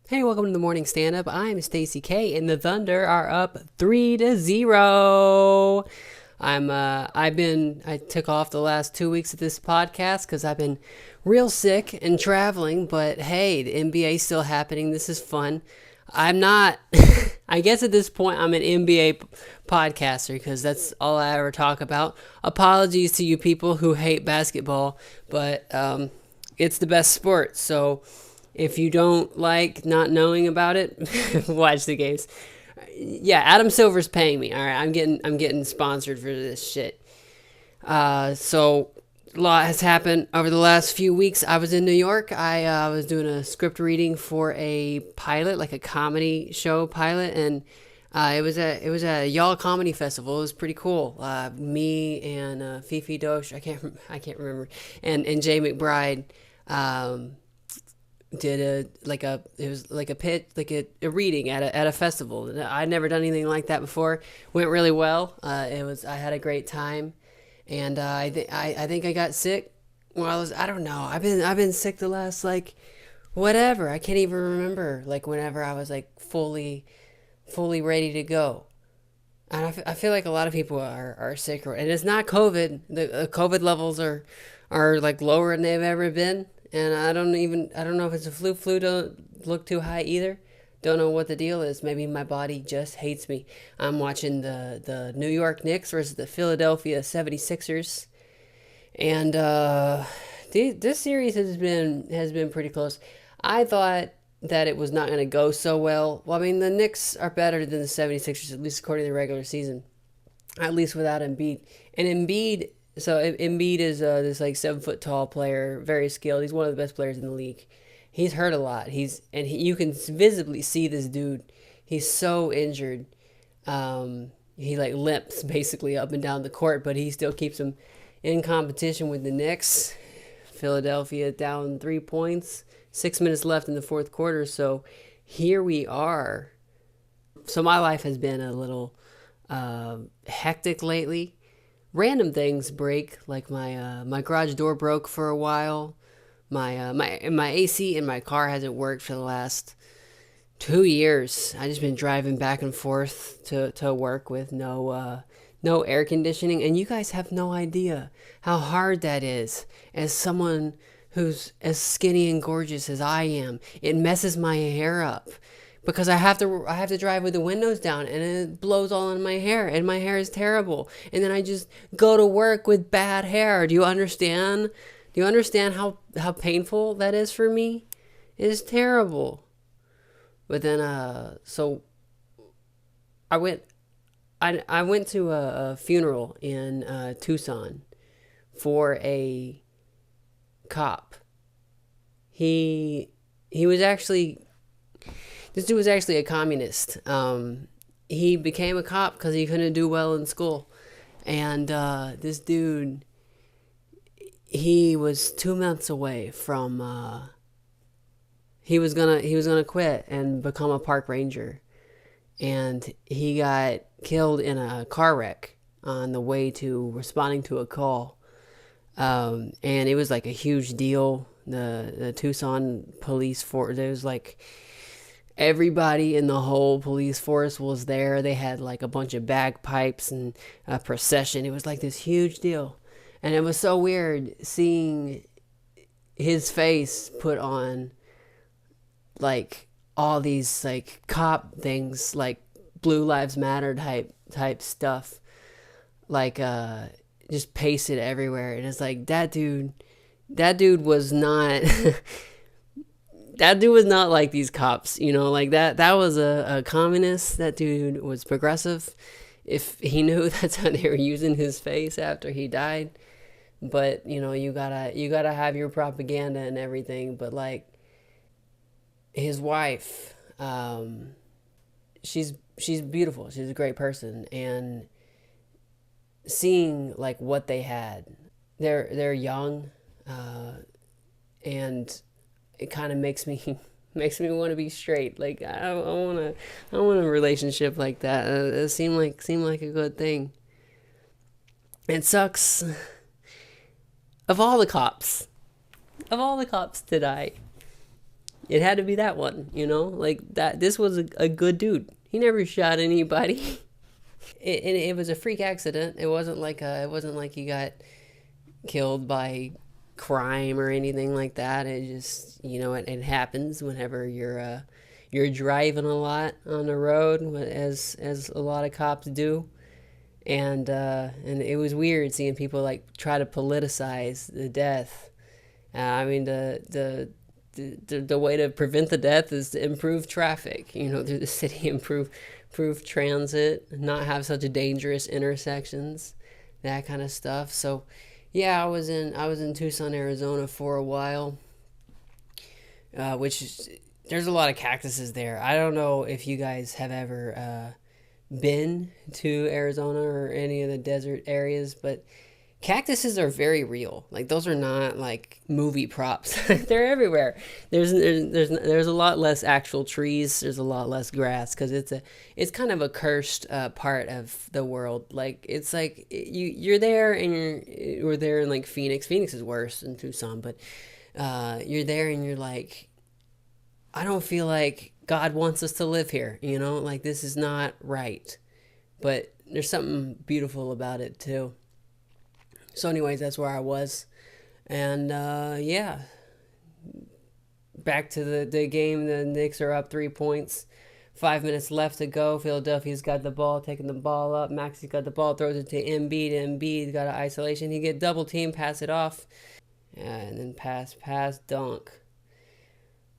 Hey, welcome to the morning stand-up. I'm Stacy K, and the Thunder are up 3-0. I took off the last 2 weeks of this podcast because I've been real sick and traveling. But hey, the NBA is still happening. This is fun. I'm not. I guess at this point I'm an NBA podcaster because that's all I ever talk about. Apologies to you people who hate basketball, but it's the best sport. So if you don't like not knowing about it, watch the games. Yeah, Adam Silver's paying me. All right, I'm getting sponsored for this shit. So a lot has happened over the last few weeks. I was in New York. I was doing a script reading for a pilot, like a comedy show pilot, and it was a Y'all Comedy Festival. It was pretty cool. Me and Fifi Dosh, I can't remember, and Jay McBride. Um, did it was like a pitch, like a reading at a festival. I'd never done anything like that before. Went really well. I had a great time, and I think I got sick. Well, I don't know. I've been sick the last like whatever. I can't even remember like whenever I was like fully ready to go. And I feel like a lot of people are sick, and it's not COVID. The COVID levels are like lower than they've ever been, and I don't know if it's a flu. Flu don't look too high either. Don't know what the deal is. Maybe my body just hates me. I'm watching the New York Knicks versus the Philadelphia 76ers, and this series has been pretty close. I thought that it was not going to go so well. Well, I mean, the Knicks are better than the 76ers, at least according to the regular season, at least without Embiid. And Embiid is this like 7 foot tall player, very skilled. He's one of the best players in the league. He's hurt a lot. You can visibly see this dude. He's so injured. He like limps basically up and down the court, but he still keeps him in competition with the Knicks. Philadelphia down 3 points, 6 minutes left in the fourth quarter. So here we are. So my life has been a little hectic lately. Random things break, like my garage door broke for a while. My AC in my car hasn't worked for the last 2 years. I just been driving back and forth to work with no air conditioning, and you guys have no idea how hard that is. As someone who's as skinny and gorgeous as I am, it messes my hair up because I have to drive with the windows down, and it blows all in my hair, and my hair is terrible. And then I just go to work with bad hair. Do you understand? Do you understand how painful that is for me? It is terrible. But then so I went I went to a funeral in Tucson for a cop. He he was actually this dude was actually a communist. He became a cop because he couldn't do well in school, and this dude, he was 2 months away from he was gonna quit and become a park ranger, and he got killed in a car wreck on the way to responding to a call. And it was like a huge deal. The Tucson police force, there was like everybody in the whole police force was there. They had like a bunch of bagpipes and a procession. It was like this huge deal. And it was so weird seeing his face put on like all these like cop things, like Blue Lives Matter type stuff, like just pasted everywhere. And it's like that dude was not that dude was not like these cops, like that was a communist. That dude was progressive. If he knew that's how they were using his face after he died. But you gotta have your propaganda and everything. But like his wife, she's beautiful. She's a great person. And seeing like what they had, they're young, and it kind of makes me makes me want to be straight. Like I want a relationship like that. It seemed like a good thing. It sucks of all the cops to die. It had to be that one, like that. This was a good dude. He never shot anybody. It was a freak accident. It wasn't like he got killed by crime or anything like that. It just, it happens whenever you're driving a lot on the road, as a lot of cops do. And it was weird seeing people like try to politicize the death. I mean, the way to prevent the death is to improve traffic, through the city, improve transit, not have such dangerous intersections, that kind of stuff. So, yeah, I was in Tucson, Arizona for a while, which is, there's a lot of cactuses there. I don't know if you guys have ever been to Arizona or any of the desert areas, but cactuses are very real. Like those are not like movie props. They're everywhere. There's a lot less actual trees. There's a lot less grass because it's kind of a cursed part of the world. Like it's like you're there and we're there in like Phoenix. Phoenix is worse than Tucson, but you're there and you're like, I don't feel like God wants us to live here. Like this is not right. But there's something beautiful about it too. So, anyways, that's where I was. And yeah, back to the game. The Knicks are up 3 points. 5 minutes left to go. Philadelphia's got the ball, taking the ball up. Maxi's got the ball, throws it to Embiid. Embiid got an isolation. He get double team, pass it off. And then pass, dunk.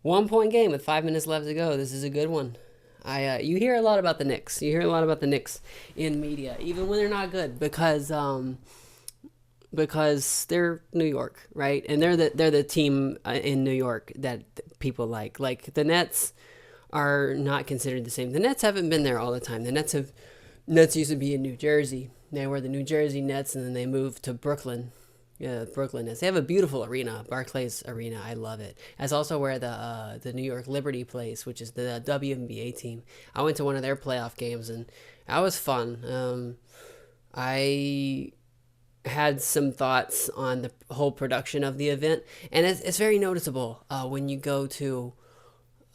1 point game with 5 minutes left to go. This is a good one. You hear a lot about the Knicks. You hear a lot about the Knicks in media, even when they're not good, because they're New York, right? And they're the team in New York that people like. Like the Nets are not considered the same. The Nets haven't been there all the time. Nets used to be in New Jersey. They were the New Jersey Nets, and then they moved to Brooklyn. Yeah, Brooklyn Nets. They have a beautiful arena, Barclays Arena. I love it. That's also where the New York Liberty plays, which is the WNBA team. I went to one of their playoff games, and that was fun. I had some thoughts on the whole production of the event, and it's very noticeable when you go to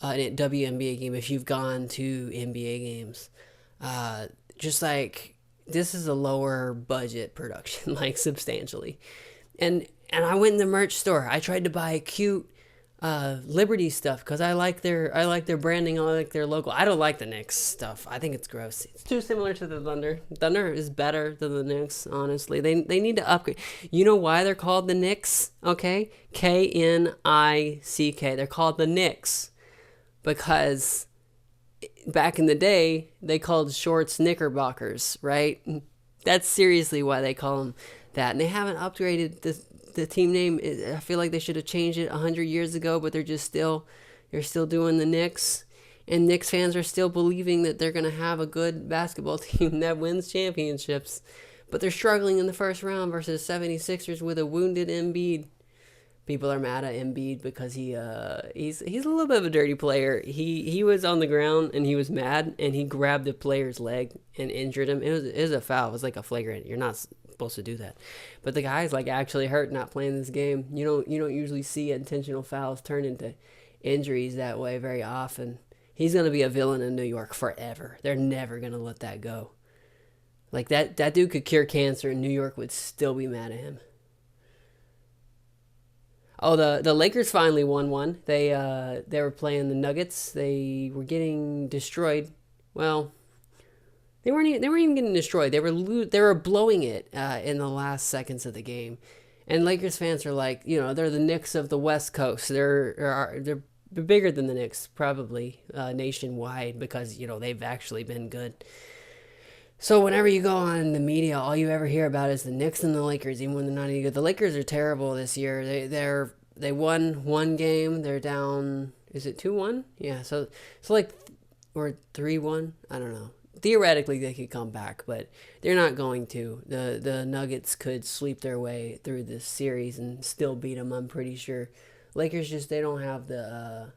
a WNBA game. If you've gone to NBA games, just like this is a lower budget production, like substantially. And I went in the merch store. I tried to buy cute Liberty stuff because I like their branding. I like their logo. I don't like the Knicks stuff. I think it's gross. It's too similar to the Thunder. Thunder is better than the Knicks, honestly. They need to upgrade. You know why they're called the Knicks? Okay, Knick. They're called the Knicks because back in the day they called shorts knickerbockers, right? That's seriously why they call them that. And they haven't upgraded the team name. I feel like they should have changed it 100 years ago, but they're still doing the Knicks. And Knicks fans are still believing that they're going to have a good basketball team that wins championships. But they're struggling in the first round versus 76ers with a wounded Embiid. People are mad at Embiid because he's a little bit of a dirty player. He was on the ground and he was mad and he grabbed the player's leg and injured him. It was a foul. It was like a flagrant. You're not supposed to do that. But the guy's like actually hurt not playing this game. You don't usually see intentional fouls turn into injuries that way very often. He's gonna be a villain in New York forever. They're never gonna let that go. Like that dude could cure cancer and New York would still be mad at him. Oh, the Lakers finally won one. They were playing the Nuggets. They were getting destroyed. Well, they weren't even getting destroyed. They were blowing it in the last seconds of the game. And Lakers fans are like, they're the Knicks of the West Coast. They're bigger than the Knicks probably nationwide because they've actually been good. So whenever you go on the media, all you ever hear about is the Knicks and the Lakers, even when they're not any good. The Lakers are terrible this year. They won one game. They're down. Is it 2-1? Yeah. So like, or 3-1. I don't know. Theoretically, they could come back, but they're not going to. The Nuggets could sweep their way through this series and still beat them. I'm pretty sure. Lakers they don't have the.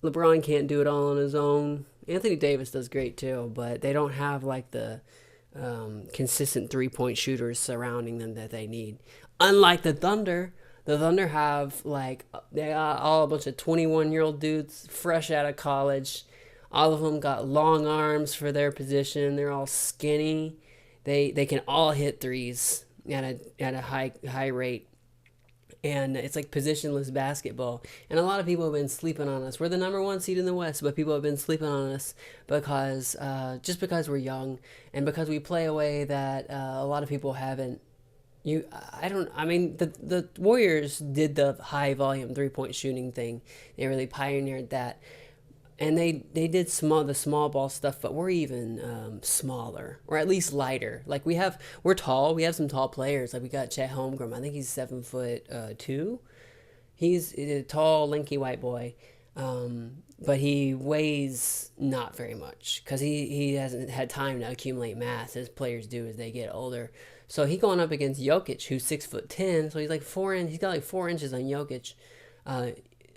LeBron can't do it all on his own. Anthony Davis does great too, but they don't have like the consistent 3-point shooters surrounding them that they need. Unlike the Thunder, The Thunder have like they got all a bunch of 21-year-old dudes fresh out of college. All of them got long arms for their position. They're all skinny. They can all hit threes at a high rate, and it's like positionless basketball. And a lot of people have been sleeping on us. We're the number one seed in the West, but people have been sleeping on us because just because we're young and because we play a way that a lot of people haven't. I don't. I mean, the Warriors did the high volume 3-point shooting thing. They really pioneered that, and they did the small ball stuff, but we're even smaller, or at least lighter. Like we're tall. We have some tall players. Like we got Chet Holmgren. I think he's 7'2". He's a tall, lanky white boy, but he weighs not very much because he hasn't had time to accumulate mass as players do as they get older. So he going up against Jokic, who's 6'10", so he's like 4 inches. He's got like 4 inches on Jokic.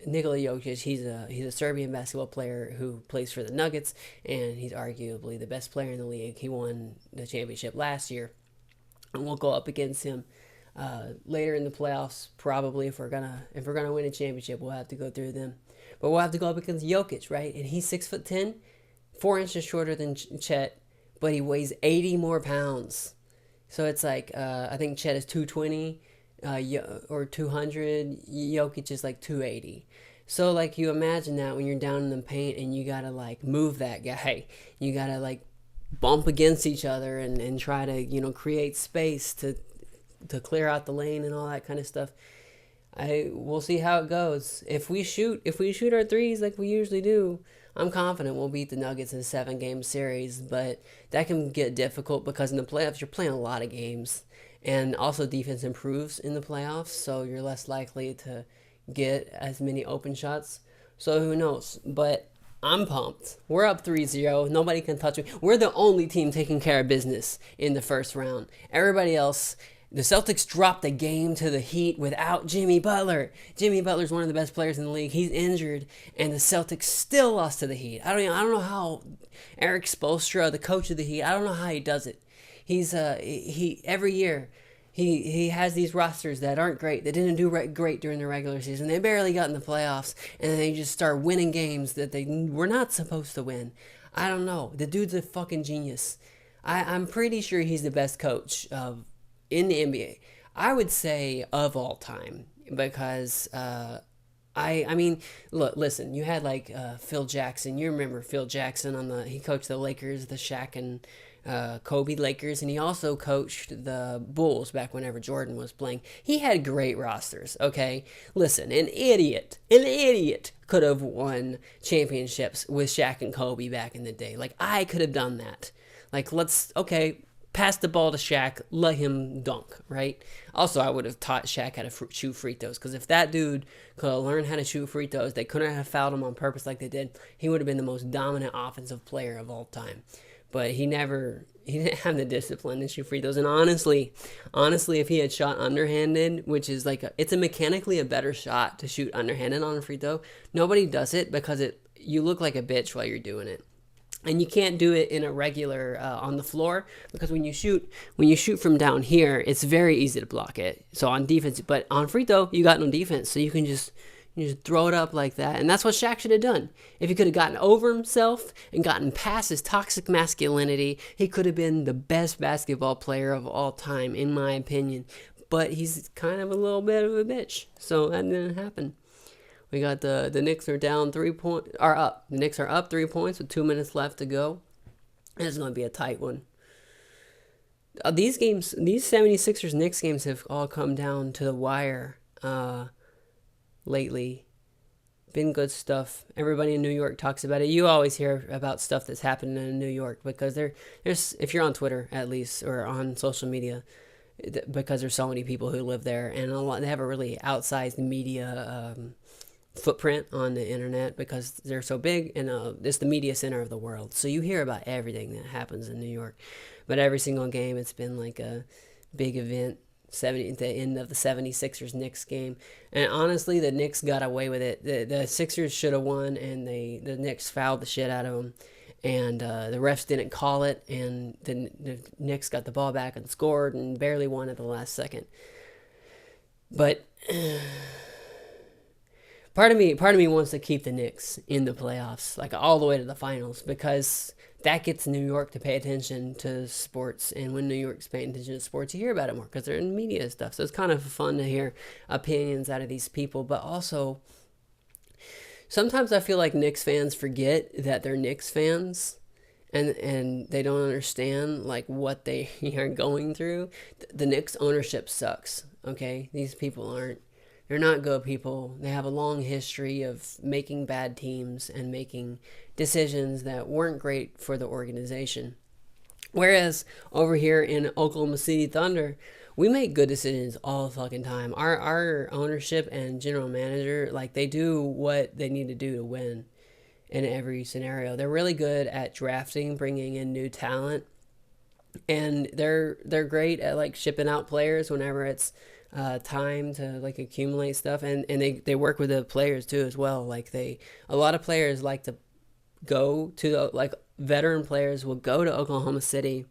Nikola Jokic, he's a Serbian basketball player who plays for the Nuggets, and he's arguably the best player in the league. He won the championship last year, and we'll go up against him later in the playoffs. Probably if we're gonna win a championship, we'll have to go through them. But we'll have to go up against Jokic, right? And he's 6'10", 4 inches shorter than Chet, but he weighs 80 more pounds. So it's like I think Chet is 220 or 200. Jokic is like 280. So like you imagine that when you're down in the paint and you gotta like move that guy, you gotta like bump against each other and try to create space to clear out the lane and all that kind of stuff. We'll see how it goes. If we shoot our threes like we usually do, I'm confident we'll beat the Nuggets in a 7-game series, but that can get difficult because in the playoffs you're playing a lot of games, and also defense improves in the playoffs, so you're less likely to get as many open shots. So who knows? But I'm pumped. We're up 3-0. Nobody can touch me. We're the only team taking care of business in the first round. Everybody else, the Celtics dropped a game to the Heat without Jimmy Butler. Jimmy Butler's one of the best players in the league. He's injured, and the Celtics still lost to the Heat. I don't know how Eric Spoelstra, the coach of the Heat, I don't know how he does it. He's he every year he has these rosters that aren't great. They didn't do great during the regular season. They barely got in the playoffs, and then they just start winning games that they were not supposed to win. I don't know. The dude's a fucking genius. I'm pretty sure he's the best coach in the NBA. I would say of all time because I mean, look, listen, you had like Phil Jackson. You remember Phil Jackson he coached the Lakers, the Shaq and Kobe Lakers, and he also coached the Bulls back whenever Jordan was playing. He had great rosters, okay? Listen, an idiot could have won championships with Shaq and Kobe back in the day. Like, I could have done that. Like, pass the ball to Shaq, let him dunk, right? Also, I would have taught Shaq how to shoot free throws, because if that dude could have learned how to shoot free throws, they couldn't have fouled him on purpose like they did. He would have been the most dominant offensive player of all time. But he didn't have the discipline to shoot free throws. And honestly, if he had shot underhanded, which is like, it's a mechanically a better shot to shoot underhanded on a free throw, nobody does it because you look like a bitch while you're doing it. And you can't do it in a regular on the floor, because when you shoot from down here, it's very easy to block it. So on defense, but on free throw, you got no defense, so you just throw it up like that. And that's what Shaq should have done. If he could have gotten over himself and gotten past his toxic masculinity, he could have been the best basketball player of all time, in my opinion. But he's kind of a little bit of a bitch, so that didn't happen. We got the Knicks are down 3 points, are up. The Knicks are up 3 points with 2 minutes left to go. It's going to be a tight one. These 76ers Knicks games have all come down to the wire lately. Been good stuff. Everybody in New York talks about it. You always hear about stuff that's happening in New York, because there's, if you're on Twitter at least, or on social media, because there's so many people who live there, and they have a really outsized media footprint on the internet because they're so big, and it's the media center of the world. So you hear about everything that happens in New York. But every single game, it's been like a big event. At the end of the 76ers Knicks game, and honestly, the Knicks got away with it. The Sixers should have won, and the Knicks fouled the shit out of them, and the refs didn't call it, and the Knicks got the ball back and scored and barely won at the last second. But Part of me wants to keep the Knicks in the playoffs, like all the way to the finals, because that gets New York to pay attention to sports. And when New York's paying attention to sports, you hear about it more because they're in media and stuff. So it's kind of fun to hear opinions out of these people. But also, sometimes I feel like Knicks fans forget that they're Knicks fans, and they don't understand like what they are going through. The Knicks ownership sucks. Okay, these people aren't. They're not good people. They have a long history of making bad teams and making decisions that weren't great for the organization. Whereas over here in Oklahoma City Thunder, we make good decisions all the fucking time. Our ownership and general manager, like, they do what they need to do to win in every scenario. They're really good at drafting, bringing in new talent, and they're great at like shipping out players whenever it's time to like accumulate stuff, and they work with the players too as well. Like, a lot of players like to go to like veteran players will go to Oklahoma City,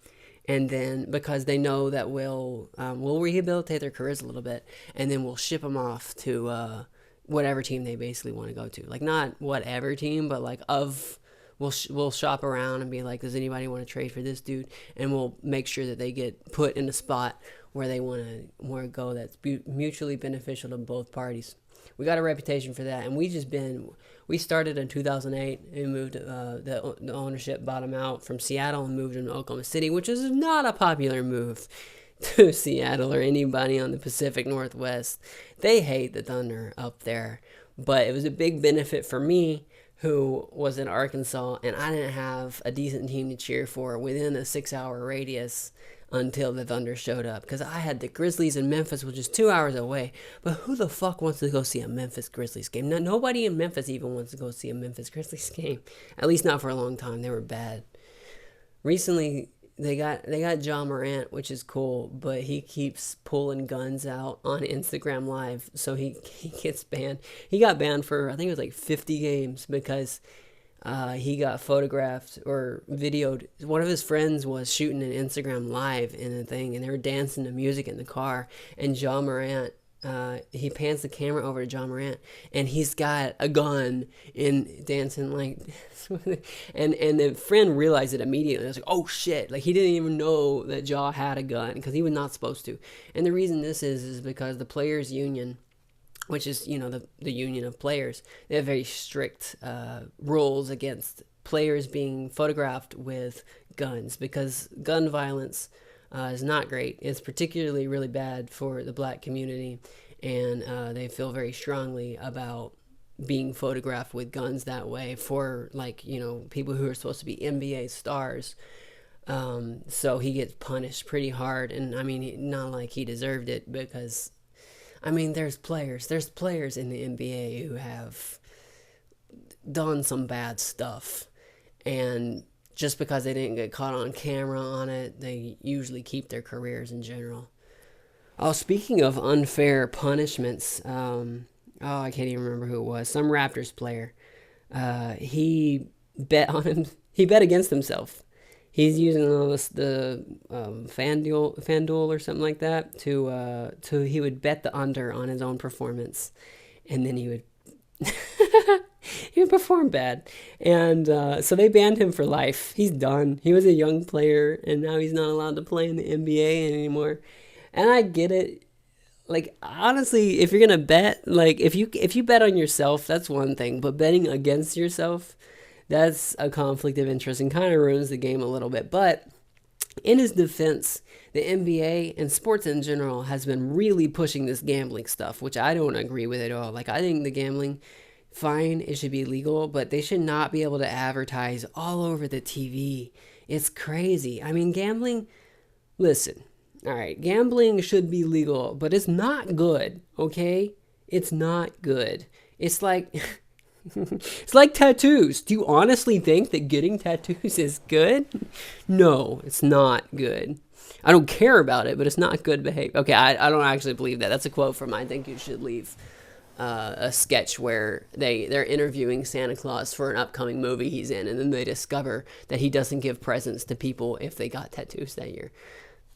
and then because they know that we'll rehabilitate their careers a little bit, and then we'll ship them off to whatever team they basically want to go to. Like, not whatever team, but like we'll shop around and be like, does anybody want to trade for this dude? And we'll make sure that they get put in a spot where they want to go that's mutually beneficial to both parties. We got a reputation for that, and we started in 2008 and moved the ownership bottom out from Seattle and moved into Oklahoma City, which is not a popular move to Seattle or anybody on the Pacific Northwest. They hate the Thunder up there, but it was a big benefit for me, who was in Arkansas, and I didn't have a decent team to cheer for within a 6-hour radius until the Thunder showed up, because I had the Grizzlies in Memphis, which is 2 hours away. But who the fuck wants to go see a Memphis Grizzlies game? Nobody in Memphis even wants to go see a Memphis Grizzlies game, at least not for a long time. They were bad. Recently, they got John Morant, which is cool, but he keeps pulling guns out on Instagram Live, so he gets banned. He got banned for, I think it was like 50 games, because he got photographed or videoed. One of his friends was shooting an Instagram Live in a thing, and they were dancing to music in the car, and John Morant, he pans the camera over to John Morant, and he's got a gun in dancing like and the friend realized it immediately. I was like, oh shit, like, he didn't even know that Jaw had a gun, because he was not supposed to. And the reason this is because the players union, which is, the union of players, they have very strict rules against players being photographed with guns, because gun violence is not great. It's particularly really bad for the black community, and they feel very strongly about being photographed with guns that way for, like, people who are supposed to be NBA stars. So he gets punished pretty hard, and I mean, not like he deserved it, because I mean, there's players in the NBA who have done some bad stuff, and just because they didn't get caught on camera on it, they usually keep their careers in general. Oh, speaking of unfair punishments, I can't even remember who it was. Some Raptors player. He bet on him. He bet against himself. He's using the FanDuel or something like that to he would bet the under on his own performance, and then he would he would perform bad, and so they banned him for life. He's done. He was a young player, and now he's not allowed to play in the NBA anymore. And I get it. Like, honestly, if you're gonna bet, like, if you bet on yourself, that's one thing, but betting against yourself, that's a conflict of interest and kind of ruins the game a little bit. But in his defense, the NBA and sports in general has been really pushing this gambling stuff, which I don't agree with at all. Like, I think the gambling, fine, it should be legal, but they should not be able to advertise all over the TV. It's crazy. I mean, gambling, listen, all right, gambling should be legal, but it's not good, okay? It's not good. It's like it's like tattoos. Do you honestly think that getting tattoos is good? No, it's not good. I don't care about it, but it's not good behavior. Okay, I don't actually believe that. That's a quote from I Think You Should Leave, a sketch where they're interviewing Santa Claus for an upcoming movie he's in, and then they discover that he doesn't give presents to people if they got tattoos that year.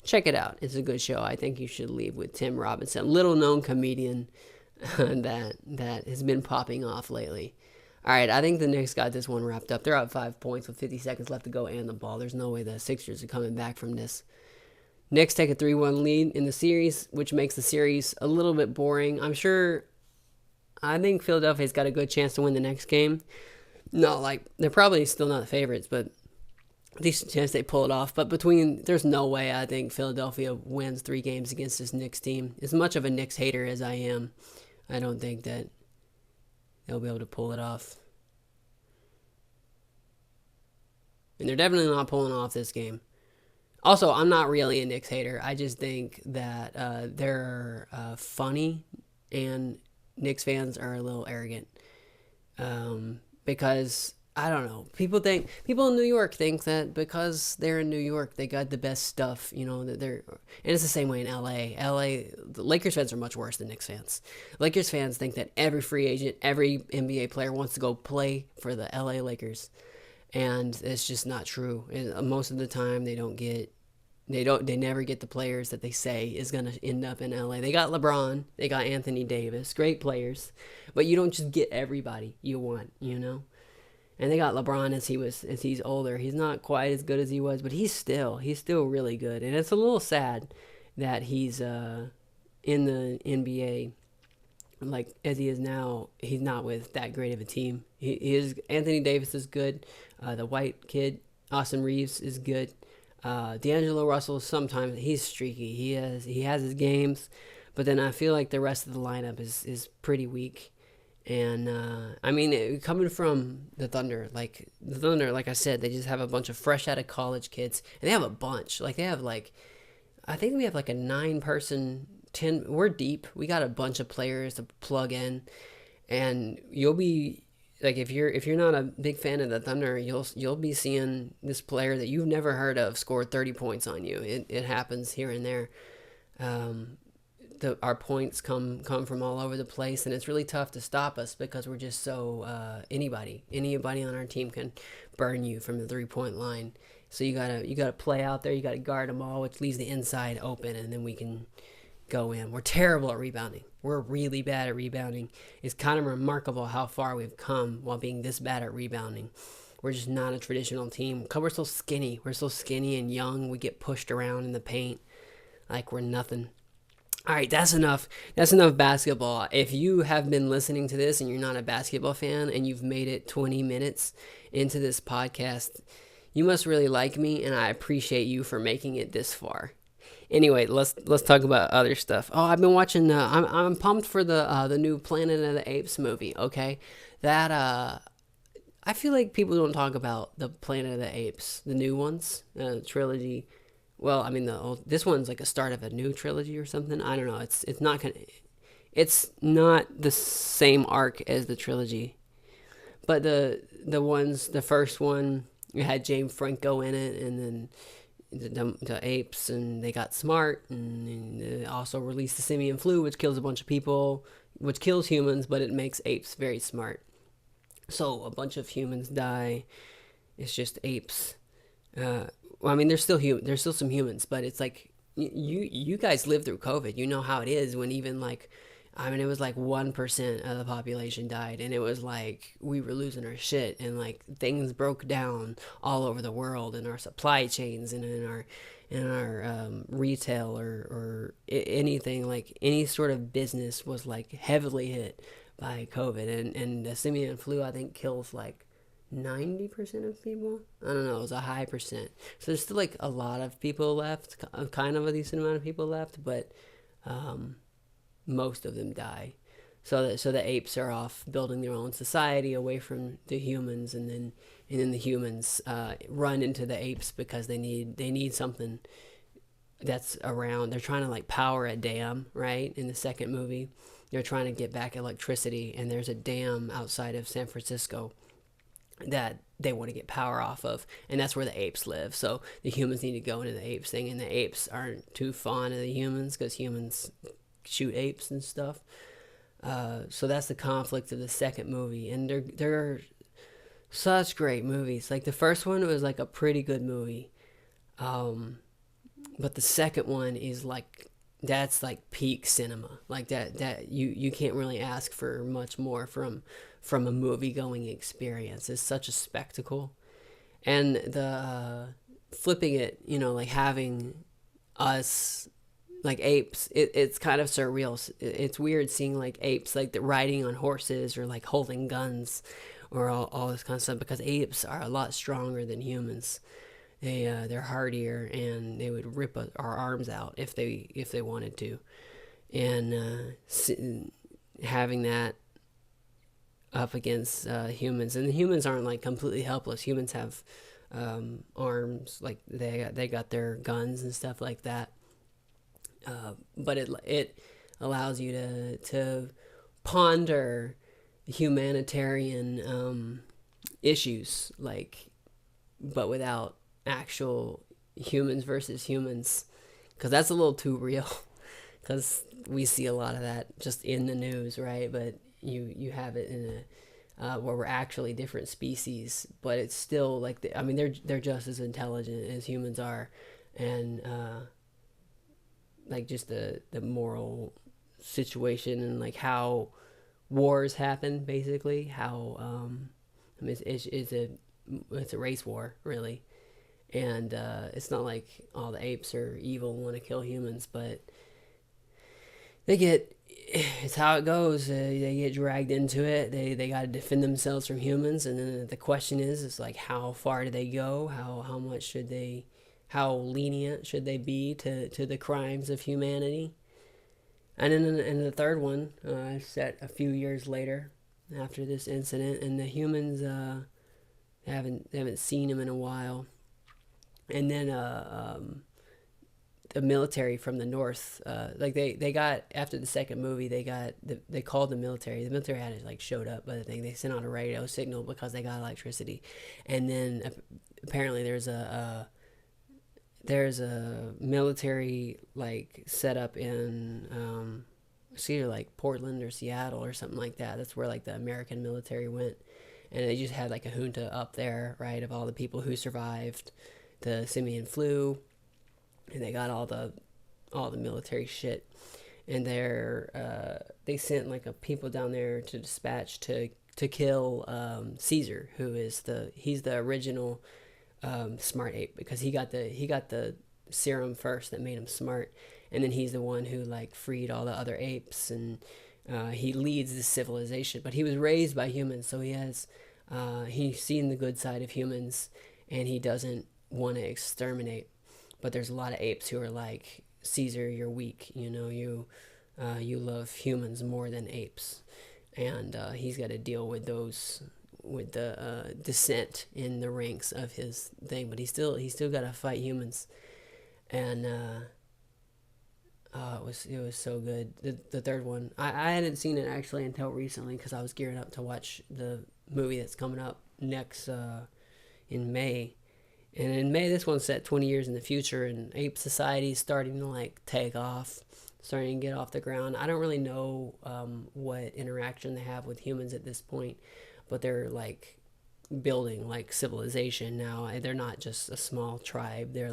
Check it out. It's a good show. I Think You Should Leave with Tim Robinson. Little known comedian. that has been popping off lately. All right, I think the Knicks got this one wrapped up. They're up 5 points with 50 seconds left to go and the ball. There's no way the Sixers are coming back from this. Knicks take a 3-1 lead in the series, which makes the series a little bit boring. I think Philadelphia's got a good chance to win the next game. No, like, they're probably still not the favorites, but decent chance they pull it off. But there's no way I think Philadelphia wins 3 games against this Knicks team. As much of a Knicks hater as I am, I don't think that they'll be able to pull it off. And they're definitely not pulling off this game. Also, I'm not really a Knicks hater. I just think that they're funny, and Knicks fans are a little arrogant. Because I don't know. People in New York think that because they're in New York, they got the best stuff. That they're, and it's the same way in LA. The Lakers fans are much worse than Knicks fans. Lakers fans think that every free agent, every NBA player wants to go play for the LA Lakers, and it's just not true. Most of the time, they never get the players that they say is going to end up in LA. They got LeBron, they got Anthony Davis, great players, but you don't just get everybody you want. And they got LeBron as he's older. He's not quite as good as he was, but he's still really good. And it's a little sad that he's in the NBA like as he is now. He's not with that great of a team. He is Anthony Davis is good. The white kid Austin Reeves is good. D'Angelo Russell sometimes he's streaky. He has his games, but then I feel like the rest of the lineup is pretty weak. And coming from the Thunder, like I said, they just have a bunch of fresh out of college kids, and they have a bunch. Like they have I think we have like a 9-person 10. We're deep. We got a bunch of players to plug in, and you'll be like if you're not a big fan of the Thunder, you'll be seeing this player that you've never heard of score 30 points on you. It happens here and there. Our points come from all over the place, and it's really tough to stop us because we're just so anybody on our team can burn you from the 3-point line. So you gotta play out there. You gotta guard them all, which leaves the inside open, and then we can go in. We're terrible at rebounding. We're really bad at rebounding. It's kind of remarkable how far we've come while being this bad at rebounding. We're just not a traditional team. Because we're so skinny. We're so skinny and young. We get pushed around in the paint like we're nothing. All right, that's enough. That's enough basketball. If you have been listening to this and you're not a basketball fan and you've made it 20 minutes into this podcast, you must really like me, and I appreciate you for making it this far. Anyway, let's talk about other stuff. Oh, I've been watching. I'm pumped for the new Planet of the Apes movie. Okay, that I feel like people don't talk about the Planet of the Apes, the new ones, trilogy. Well, I mean this one's like a start of a new trilogy or something. I don't know. It's not the same arc as the trilogy, but the first one, it had James Franco in it, and then the apes, and they got smart, and they also released the simian flu, which kills a bunch of people, which kills humans, but it makes apes very smart. So a bunch of humans die. It's just apes. Well, I mean, there's still some humans, but it's like you guys lived through COVID. You know how it is when even it was like 1% of the population died, and it was like we were losing our shit, and like things broke down all over the world in our supply chains and in our retail or anything, like any sort of business was like heavily hit by COVID, and the simian flu I think kills like 90% of people. I don't know, it was a high percent. So there's still like a lot of people left, kind of a decent amount of people left, but most of them die. So the apes are off building their own society away from the humans, and then the humans run into the apes because they need something that's around. They're trying to like power a dam, right? In the second movie, they're trying to get back electricity, and there's a dam outside of San Francisco that they want to get power off of, and that's where the apes live. So the humans need to go into the apes thing, and the apes aren't too fond of the humans because humans shoot apes and stuff. So that's the conflict of the second movie, and they're such great movies. Like the first one was like a pretty good movie, but the second one is like that's like peak cinema. Like that you can't really ask for much more from a movie going experience. It's such a spectacle. And the flipping it, like having us like apes, it's kind of surreal. It's weird seeing like apes like riding on horses or like holding guns or all this kind of stuff, because apes are a lot stronger than humans. They're hardier, and they would rip our arms out if they wanted to. And having that up against humans, and the humans aren't like completely helpless. Humans have arms, like they got their guns and stuff like that. But it allows you to ponder humanitarian issues, like, but without actual humans versus humans, because that's a little too real. Because we see a lot of that just in the news, right? But you have it in a where we're actually different species, but it's still like I mean they're just as intelligent as humans are, and like just the moral situation and like how wars happen, basically how I mean it's a race war, really. And it's not like all the apes are evil and want to kill humans, but they get it's how it goes. They get dragged into it. They got to defend themselves from humans, and then the question is like how far do they go? How much should they? How lenient should they be to the crimes of humanity? And then in the third one, set a few years later after this incident, and the humans haven't seen him in a while, and then the military from the north, like they got after the second movie, they called the military. The military had like showed up, but they sent out a radio signal because they got electricity, and then apparently there's a military like set up in it's either like Portland or Seattle or something like that. That's where like the American military went, and they just had like a junta up there, right, of all the people who survived the simian flu, and they got all the military shit, and they sent like a people down there to dispatch to kill Caesar, who is he's the original smart ape, because he got the serum first that made him smart, and then he's the one who like freed all the other apes, and he leads this civilization. But he was raised by humans, so he's seen the good side of humans, and he doesn't want to exterminate. But there's a lot of apes who are like, Caesar, you're weak. You love humans more than apes, and he's got to deal with those, with the dissent in the ranks of his thing. But he still got to fight humans, and it was so good. The third one, I hadn't seen it actually until recently, because I was gearing up to watch the movie that's coming up next in May. And in May, this one's set 20 years in the future, and ape society is starting to like take off, starting to get off the ground. I don't really know what interaction they have with humans at this point, but they're like building like civilization now. They're not just a small tribe. They're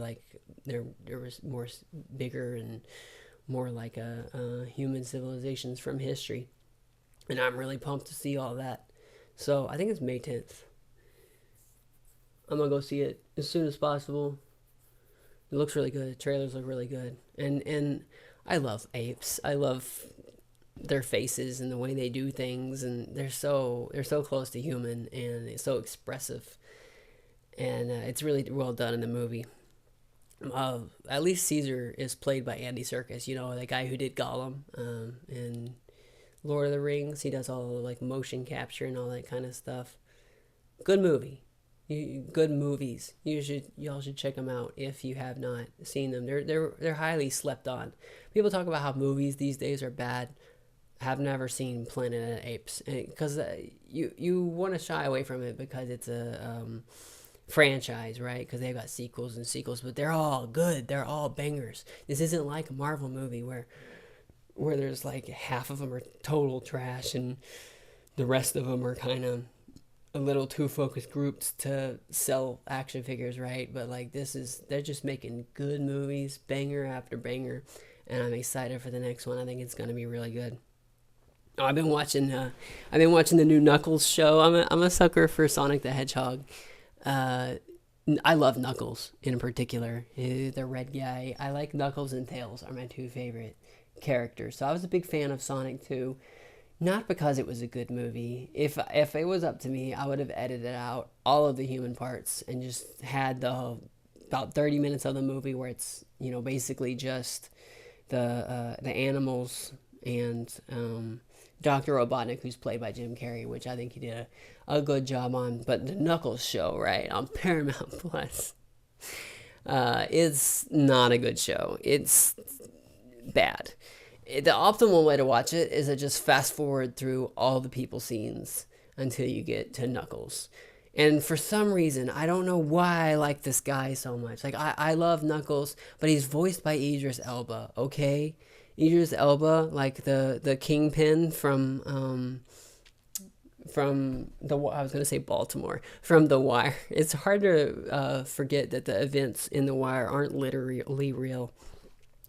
more bigger and more like a human civilizations from history, and I'm really pumped to see all that. So I think it's May 10th. I'm gonna go see it as soon as possible. It looks really good. The trailers look really good, and I love apes. I love their faces and the way they do things, and they're so close to human, and it's so expressive, and it's really well done in the movie. At least Caesar is played by Andy Serkis. The guy who did Gollum in Lord of the Rings. He does all the like motion capture and all that kind of stuff. Good movie. Good movies. Y'all should check them out if you have not seen them. They're highly slept on. People talk about how movies these days are bad. Have never seen Planet of the Apes, because you want to shy away from it because it's a franchise, right? Because they've got sequels and sequels, but they're all good. They're all bangers. This isn't like a Marvel movie where there's like half of them are total trash and the rest of them are kind of a little too focused groups to sell action figures, right? But like they're just making good movies, banger after banger, and I'm excited for the next one. I think it's going to be really good. Oh, I've been watching the new Knuckles show. I'm a sucker for Sonic the Hedgehog. Uh, I love Knuckles in particular. The red guy. I like Knuckles and Tails are my two favorite characters. So I was a big fan of Sonic too. Not because it was a good movie. If it was up to me, I would have edited out all of the human parts and just had the about 30 minutes of the movie where it's basically just the animals and Dr. Robotnik, who's played by Jim Carrey, which I think he did a good job on. But the Knuckles show, right, on Paramount Plus, is not a good show. It's bad. The optimal way to watch it is to just fast forward through all the people scenes until you get to Knuckles. And for some reason, I don't know why I like this guy so much. Like, I love Knuckles, but he's voiced by Idris Elba, okay? Idris Elba, like the kingpin from I was gonna say Baltimore, from The Wire. It's hard to forget that the events in The Wire aren't literally real.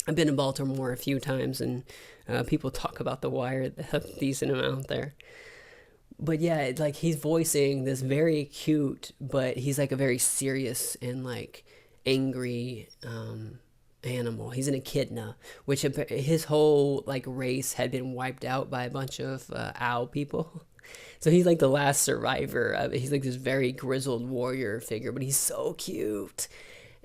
I've been to Baltimore a few times, and people talk about The Wire a decent amount there. But yeah, like he's voicing this very cute, but he's like a very serious and like angry animal. He's an echidna, which his whole like race had been wiped out by a bunch of owl people. So he's like the last survivor of it. He's like this very grizzled warrior figure, but he's so cute.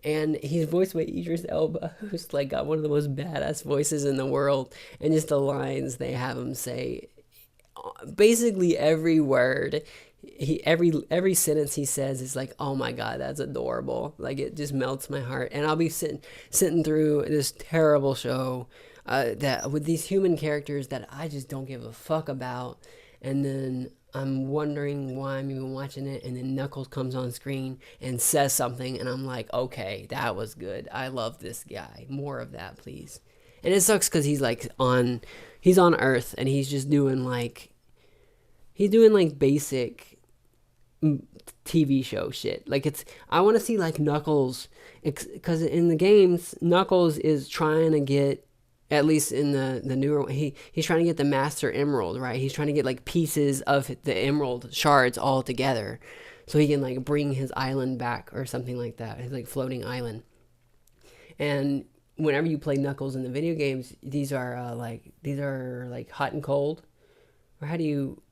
And he's voiced by Idris Elba, who's like got one of the most badass voices in the world. And just the lines they have him say, basically every word, every sentence he says is like, oh my god, that's adorable. Like it just melts my heart. And I'll be sitting through this terrible show that with these human characters that I just don't give a fuck about, and then I'm wondering why I'm even watching it, and then Knuckles comes on screen and says something, and I'm like, okay, that was good. I love this guy. More of that, please. And it sucks because he's on Earth, and he's just doing like basic TV show shit. Like I want to see like Knuckles, because in the games, Knuckles is trying to get, at least in the newer one, he's trying to get the Master Emerald, right? He's trying to get like pieces of the Emerald shards all together so he can like bring his island back or something like that. His like floating island. And whenever you play Knuckles in the video games, these are like hot and cold. Or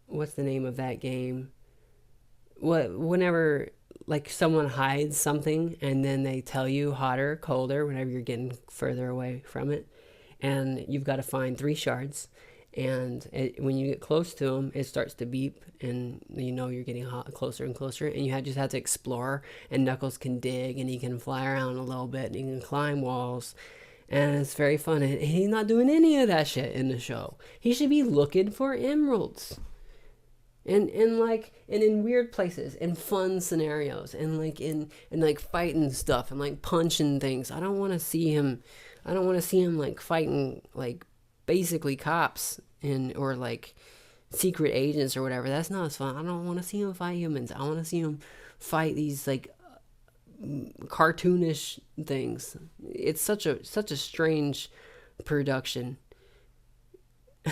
what's the name of that game? Whenever like someone hides something and then they tell you hotter, colder, whenever you're getting further away from it. And you've got to find 3 shards, and when you get close to them, it starts to beep, and you're getting closer and closer, and you just have to explore. And Knuckles can dig, and he can fly around a little bit, and he can climb walls, and it's very fun. And he's not doing any of that shit in the show. He should be looking for emeralds, and in weird places, in fun scenarios, and like in like fighting stuff, and like punching things. I don't want to see him like fighting like basically cops or like secret agents or whatever. That's not as fun. I don't want to see him fight humans. I want to see him fight these like cartoonish things. It's such a strange production.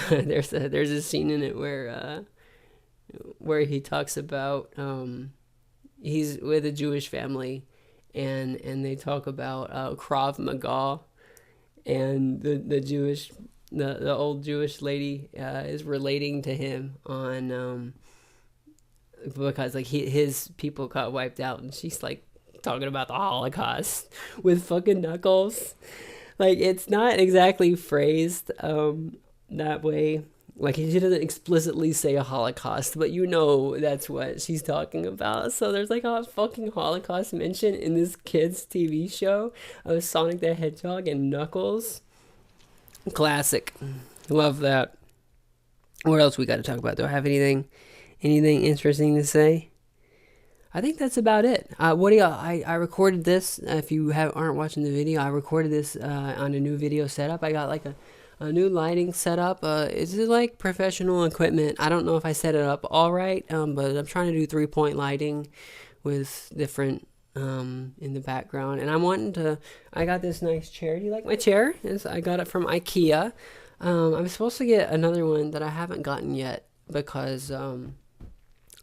There's a scene in it where he talks about he's with a Jewish family, and they talk about Krav Maga. And the old Jewish lady is relating to him on because like his people got wiped out, and she's like talking about the Holocaust with fucking Knuckles. Like it's not exactly phrased that way. Like she doesn't explicitly say a Holocaust, but that's what she's talking about. So there's like a fucking Holocaust mention in this kid's TV show of Sonic the Hedgehog and Knuckles. Classic. Love that. What else we got to talk about? Do I have anything interesting to say? I think that's about it. What do y'all? I recorded this. If you aren't watching the video, I recorded this on a new video setup. I got like a new lighting setup. It's just like professional equipment. I don't know if I set it up all right, but I'm trying to do 3-point lighting with different in the background. And I got this nice chair. Do you like my chair? I got it from IKEA. I'm supposed to get another one that I haven't gotten yet because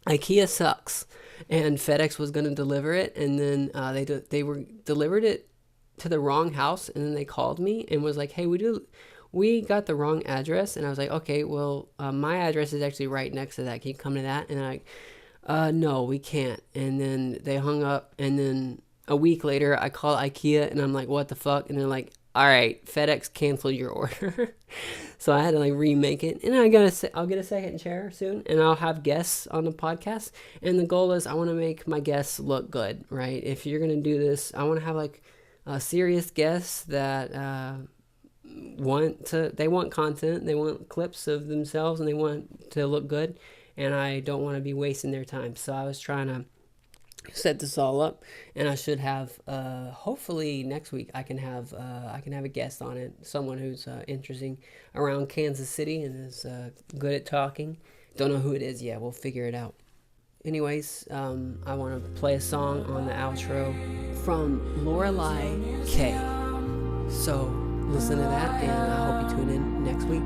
IKEA sucks. And FedEx was going to deliver it, and then they delivered it to the wrong house, and then they called me and was like, hey, we got the wrong address. And I was like, okay, well, my address is actually right next to that. Can you come to that? And I'm like, no, we can't. And then they hung up, and then a week later I called IKEA, and I'm like, what the fuck? And they're like, all right, FedEx canceled your order. So I had to like remake it, and I'll get a second chair soon, and I'll have guests on the podcast. And the goal is I want to make my guests look good, right? If you're gonna do this, I want to have like serious guests that they want content, they want clips of themselves, and they want to look good, and I don't want to be wasting their time. So I was trying to set this all up, and I should have hopefully next week I can have a guest on it, someone who's interesting around Kansas City and is good at talking. Don't know who it is yet. We'll figure it out. Anyways, I want to play a song on the outro from Lorelei K. So listen to that, and I hope you tune in next week.